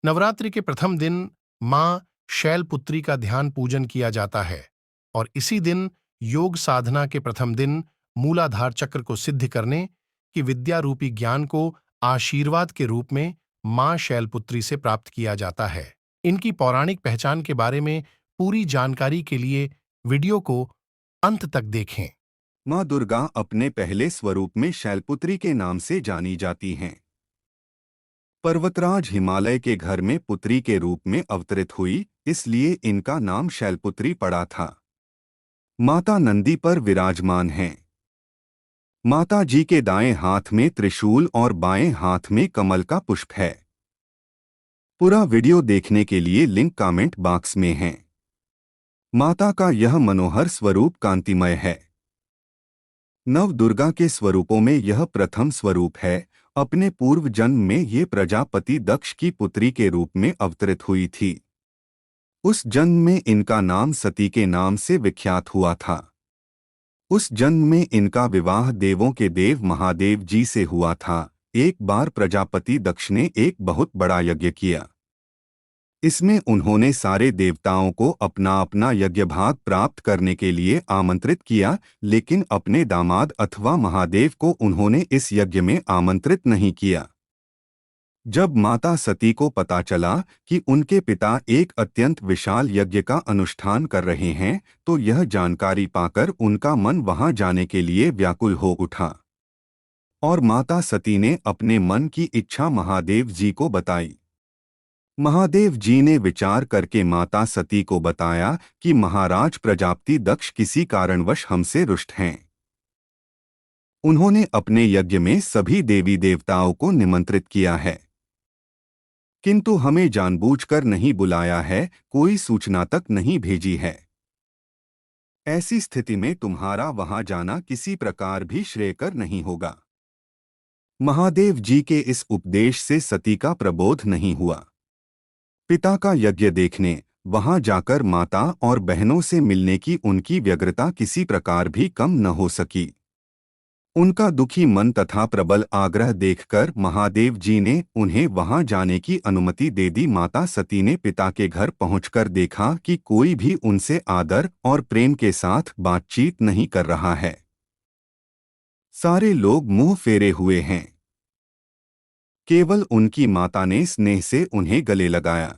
नवरात्रि के प्रथम दिन मां शैलपुत्री का ध्यान पूजन किया जाता है और इसी दिन योग साधना के प्रथम दिन मूलाधार चक्र को सिद्ध करने की विद्या रूपी ज्ञान को आशीर्वाद के रूप में मां शैलपुत्री से प्राप्त किया जाता है। इनकी पौराणिक पहचान के बारे में पूरी जानकारी के लिए वीडियो को अंत तक देखें। माँ दुर्गा अपने पहले स्वरूप में शैलपुत्री के नाम से जानी जाती हैं। पर्वतराज हिमालय के घर में पुत्री के रूप में अवतरित हुई, इसलिए इनका नाम शैलपुत्री पड़ा था। माता नंदी पर विराजमान हैं। माता जी के दाएं हाथ में त्रिशूल और बाएं हाथ में कमल का पुष्प है। पूरा वीडियो देखने के लिए लिंक कमेंट बॉक्स में है। माता का यह मनोहर स्वरूप कांतिमय है। नव दुर्गा के स्वरूपों में यह प्रथम स्वरूप है। अपने पूर्व जन्म में ये प्रजापति दक्ष की पुत्री के रूप में अवतरित हुई थी। उस जन्म में इनका नाम सती के नाम से विख्यात हुआ था। उस जन्म में इनका विवाह देवों के देव महादेव जी से हुआ था। एक बार प्रजापति दक्ष ने एक बहुत बड़ा यज्ञ किया। इसमें उन्होंने सारे देवताओं को अपना अपना यज्ञ भाग प्राप्त करने के लिए आमंत्रित किया, लेकिन अपने दामाद अथवा महादेव को उन्होंने इस यज्ञ में आमंत्रित नहीं किया। जब माता सती को पता चला कि उनके पिता एक अत्यंत विशाल यज्ञ का अनुष्ठान कर रहे हैं, तो यह जानकारी पाकर उनका मन वहां जाने के लिए व्याकुल हो उठा और माता सती ने अपने मन की इच्छा महादेव जी को बताई। महादेव जी ने विचार करके माता सती को बताया कि महाराज प्रजापति दक्ष किसी कारणवश हमसे रुष्ट हैं। उन्होंने अपने यज्ञ में सभी देवी देवताओं को निमंत्रित किया है, किंतु हमें जानबूझकर नहीं बुलाया है, कोई सूचना तक नहीं भेजी है। ऐसी स्थिति में तुम्हारा वहां जाना किसी प्रकार भी श्रेयकर नहीं होगा। महादेव जी के इस उपदेश से सती का प्रबोध नहीं हुआ। पिता का यज्ञ देखने वहां जाकर माता और बहनों से मिलने की उनकी व्यग्रता किसी प्रकार भी कम न हो सकी। उनका दुखी मन तथा प्रबल आग्रह देखकर महादेव जी ने उन्हें वहां जाने की अनुमति दे दी। माता सती ने पिता के घर पहुंचकर देखा कि कोई भी उनसे आदर और प्रेम के साथ बातचीत नहीं कर रहा है। सारे लोग मुंह फेरे हुए हैं। केवल उनकी माता ने स्नेह से उन्हें गले लगाया।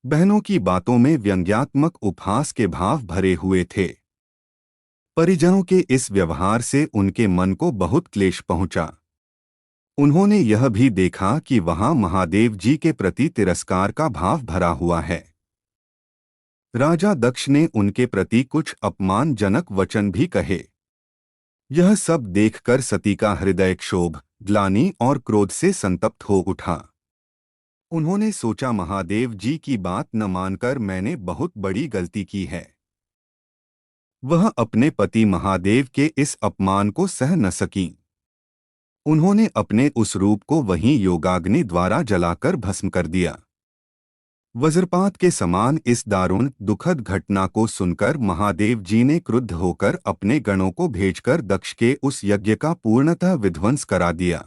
बहनों की बातों में व्यंग्यात्मक उपहास के भाव भरे हुए थे। परिजनों के इस व्यवहार से उनके मन को बहुत क्लेश पहुंचा। उन्होंने यह भी देखा कि वहां महादेव जी के प्रति तिरस्कार का भाव भरा हुआ है। राजा दक्ष ने उनके प्रति कुछ अपमानजनक वचन भी कहे। यह सब देखकर सती का हृदय क्षोभ, ग्लानि और क्रोध से संतप्त हो उठा। उन्होंने सोचा, महादेव जी की बात न मानकर मैंने बहुत बड़ी गलती की है। वह अपने पति महादेव के इस अपमान को सह न सकीं। उन्होंने अपने उस रूप को वहीं योगाग्नि द्वारा जलाकर भस्म कर दिया। वज्रपात के समान इस दारुण दुखद घटना को सुनकर महादेव जी ने क्रुद्ध होकर अपने गणों को भेजकर दक्ष के उस यज्ञ का पूर्णतः विध्वंस करा दिया।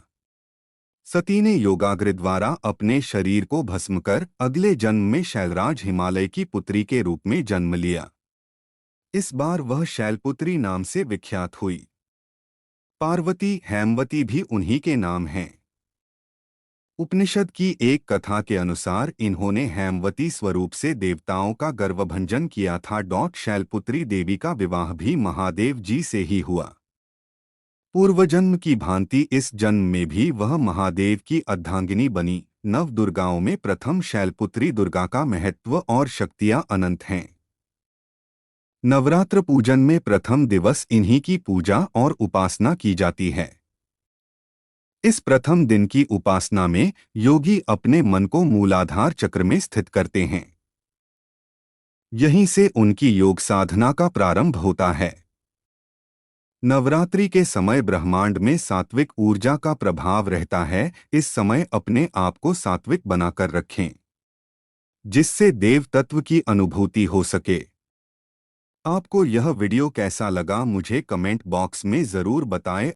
सती ने योगाग्नि द्वारा अपने शरीर को भस्म कर अगले जन्म में शैलराज हिमालय की पुत्री के रूप में जन्म लिया। इस बार वह शैलपुत्री नाम से विख्यात हुई। पार्वती, हेमवती भी उन्हीं के नाम हैं। उपनिषद की एक कथा के अनुसार इन्होंने हेमवती स्वरूप से देवताओं का गर्वभंजन किया था। शैलपुत्री देवी का विवाह भी महादेव जी से ही हुआ। पूर्वजन्म की भांति इस जन्म में भी वह महादेव की अर्धांगिनी बनी। नव दुर्गाओं में प्रथम शैलपुत्री दुर्गा का महत्व और शक्तियां अनंत हैं। नवरात्र पूजन में प्रथम दिवस इन्हीं की पूजा और उपासना की जाती है। इस प्रथम दिन की उपासना में योगी अपने मन को मूलाधार चक्र में स्थित करते हैं। यहीं से उनकी योग साधना का प्रारंभ होता है। नवरात्रि के समय ब्रह्मांड में सात्विक ऊर्जा का प्रभाव रहता है। इस समय अपने आप को सात्विक बनाकर रखें, जिससे देव तत्व की अनुभूति हो सके। आपको यह वीडियो कैसा लगा मुझे कमेंट बॉक्स में ज़रूर बताएं